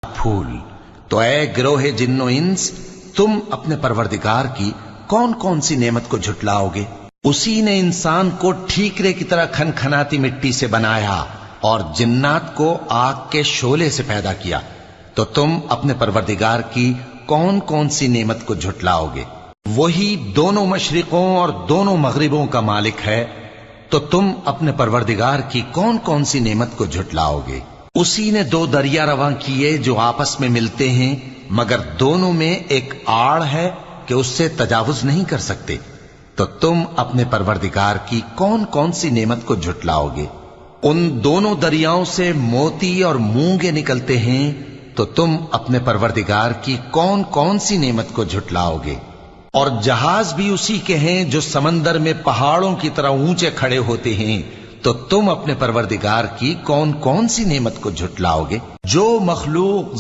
پھول۔ تو اے گروہ جن و انس، تم اپنے پروردگار کی کون کون سی نعمت کو جھٹلاؤ گے؟ اسی نے انسان کو ٹھیکرے کی طرح کھنکھناتی مٹی سے بنایا اور جنات کو آگ کے شعلے سے پیدا کیا، تو تم اپنے پروردگار کی کون کون سی نعمت کو جھٹلاؤ گے؟ وہی دونوں مشرقوں اور دونوں مغربوں کا مالک ہے، تو تم اپنے پروردگار کی کون کون سی نعمت کو جھٹلاؤ گے؟ اسی نے دو دریا رواں کیے جو آپس میں ملتے ہیں، مگر دونوں میں ایک آڑ ہے کہ اس سے تجاوز نہیں کر سکتے، تو تم اپنے پروردگار کی کون کون سی نعمت کو جھٹلاؤ گے؟ ان دونوں دریاؤں سے موتی اور مونگے نکلتے ہیں، تو تم اپنے پروردگار کی کون کون سی نعمت کو جھٹلاؤ گے؟ اور جہاز بھی اسی کے ہیں جو سمندر میں پہاڑوں کی طرح اونچے کھڑے ہوتے ہیں، تو تم اپنے پروردگار کی کون کون سی نعمت کو جھٹلاؤ گے؟ جو مخلوق